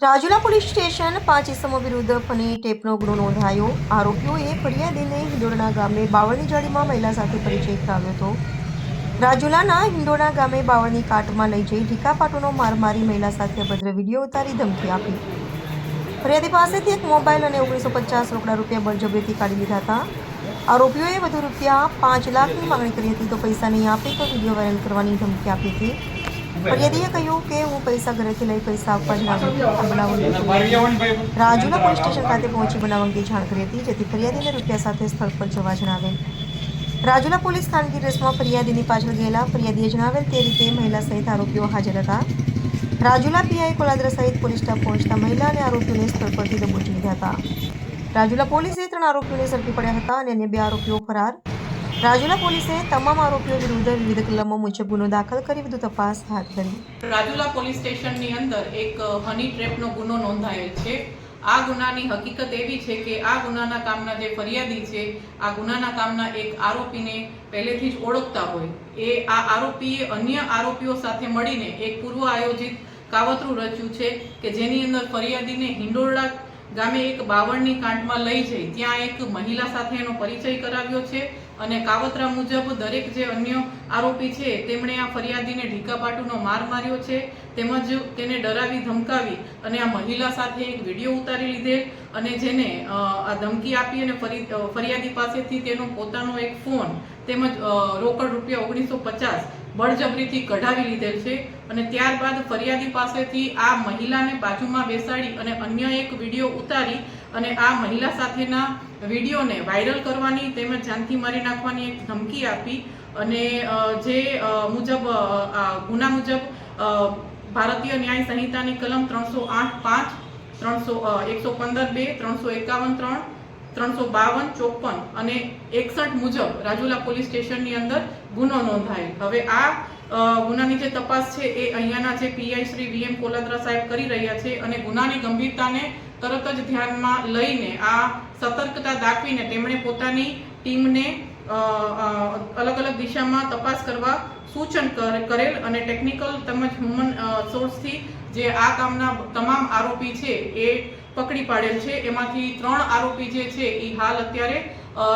Rajula police station 5 ઇસમો વિરુદ્ધ funny ટેપનો ગુનો નોંધાયો। આરોપીઓએ ફરિયાદીને હિંડોળના ગામે બાવળની જાળીમાં મહિલા સાથે પરિચય કરાવ્યો હતો। રાજુલાના હિંડોળના ગામે બાવળની કાટમાં લઈ જઈ ઢીકાપાટુનો માર મારી મહિલા સાથે અભદ્ર વિડીયો ઉતારી ધમકી આપી। ફરિયાદી પાસેથી એક મોબાઈલ અને 1950 રોકડા રૂપિયા બળજબરીથી કાઢી લીધા હતા। આરોપીઓએ વધુ રૂપિયા 5 લાખની માંગણી કરી હતી, તો પૈસા નહીં આપે તો વિડીયો વાયરલ કરવાની ધમકી આપી હતી। ફરિયાદીએ કહ્યું કે હું પૈસા ઘરેથી લઈ પૈસા આપવા જણાવ્યું। રાજુલા પોલીસ સ્ટેશન ખાતે પહોંચી બનાવ અંગે જાણ કરી હતી, જેથી ફરિયાદીને રૂપિયા સાથે સ્થળ પર જવા જણાવેલ। રાજુલા પોલીસ ખાનગી ડ્રેસમાં ફરિયાદીની પાછળ ગયેલા ફરિયાદીએ જણાવેલ તે રીતે મહિલા સહિત આરોપીઓ હાજર હતા। રાજુલા પીઆઈ કોલાદ્રા સહિત પોલીસ સ્ટાફ પહોંચતા મહિલા અને આરોપીઓને સ્થળ પરથી દબોચી લીધા હતા। રાજુલા પોલીસે 3 આરોપીઓને ઝડપી પડ્યા હતા અને અન્ય 2 આરોપીઓ ફરાર। રાજુલા પોલીસે તમામ આરોપીઓ વિરુદ્ધ વિવિધ કલમો મુજબ ગુનો દાખલ કરી વધુ તપાસ હાથ ધરી। રાજુલા પોલીસ સ્ટેશનની અંદર એક હની ટ્રેપનો ગુનો નોંધાયેલ છે। આ ગુનાની હકીકત એવી છે કે આ ગુનાના કામના જે ફરિયાદી છે, આ ગુનાના કામના એક આરોપીને પહેલેથી જ ઓળખતા હોય। આ આરોપીએ અન્ય આરોપીઓ સાથે મળીને એક પૂર્વ આયોજિત કાવતરું રચ્યું છે કે જેની અંદર ફરિયાદીને હિંડોળા ગામે એક બાવળની કાંટમાં લઈ જઈ ત્યાં એક મહિલા સાથે એનો પરિચય કરાવ્યો છે અને કાવતરા મુજબ દરેક જે અન્ય આરોપી છે તેમણે આ ફરિયાદીને ઢીકાપાટુનો માર માર્યો છે, તેમજ તેને ડરાવી ધમકાવી અને આ મહિલા સાથે એક વિડીયો ઉતારી લીધેલ અને જેને આ ધમકી આપી અને ફરિયાદી પાસેથી તેનો પોતાનો એક ફોન તેમજ રોકડ રૂપિયા 1950 બળજબરીથી કઢાવી લીધેલ છે અને ત્યારબાદ ફરિયાદી પાસેથી આ મહિલાને બાજુમાં બેસાડી અને અન્ય એક વિડીયો ઉતારી અને આ મહિલા સાથેના વિડીયોને વાયરલ કરવાની તેમજ જાનથી મારી નાખવાની એક ધમકી આપી અને જે મુજબ ગુના મુજબ ભારતીય ન્યાય સંહિતાની કલમ 308(5), 115(2), 351(3), 352, 54 અને 61 મુજબ રાજુલા પોલીસ સ્ટેશનની અંદર ગુનો નોંધાયેલ। હવે આ ગુનાની જે તપાસ છે એ અહીંયાના જે પીઆઈ શ્રી વીએમ કોલાદ્રા સાહેબ કરી રહ્યા છે અને ગુનાની ગંભીરતાને તરત જ ધ્યાનમાં લઈને આ સતર્કતા દાખવીને તેમણે પોતાની ટીમને અલગ અલગ દિશામાં તપાસ કરવા સૂચન કરેલ અને ટેકનિકલ તેમજ હ્યુમન સોર્સથી જે આ કામના તમામ આરોપી છે એ પકડી પાડેલ છે। એમાંથી 3 આરોપી જે છે એ હાલ અત્યારે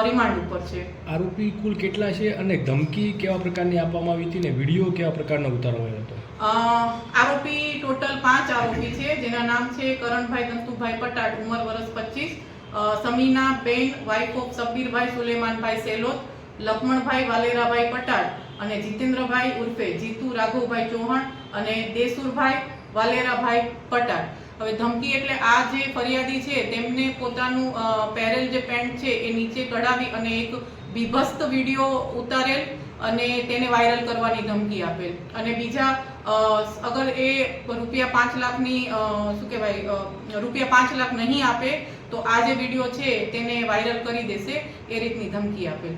રિમાન્ડ ઉપર છે। આરોપી કુલ કેટલા છે અને ધમકી કેવા પ્રકારની આપવામાં આવી હતી ને વિડીયો કેવા પ્રકારનો ઉતારવામાં હતો? આરોપી ટોટલ 5 આરોપી છે, જેના નામ છે કરણભાઈ દંતુભાઈ પટાટ, ઉંમર વર્ષ 25, સમીના બેન વાઇફ ઓફ સબ્બીરભાઈ સુલેમાનભાઈ સેલોત, લક્ષ્મણભાઈ વાલેરાભાઈ પટાટ અને જીતેન્દ્રભાઈ ઉર્ફે જીતુ રાઘવભાઈ ચૌહાણ અને દેસુરભાઈ વાલેરાભાઈ પટાટ। હવે ધમકી એટલે આ જે ફરિયાદી છે તેમને પોતાનું પહેરેલ જે પેન્ટ છે એ નીચે કઢાવી અને એક બીભત્સ વિડીયો ઉતારેલ અને તેને વાયરલ કરવાની ધમકી આપેલ અને બીજા અગર એ રૂપિયા 5 લાખની રૂપિયા 5 લાખ નહીં આપે તો આ જે વિડીયો છે તેને વાયરલ કરી દેશે એ રીતની ધમકી આપેલ।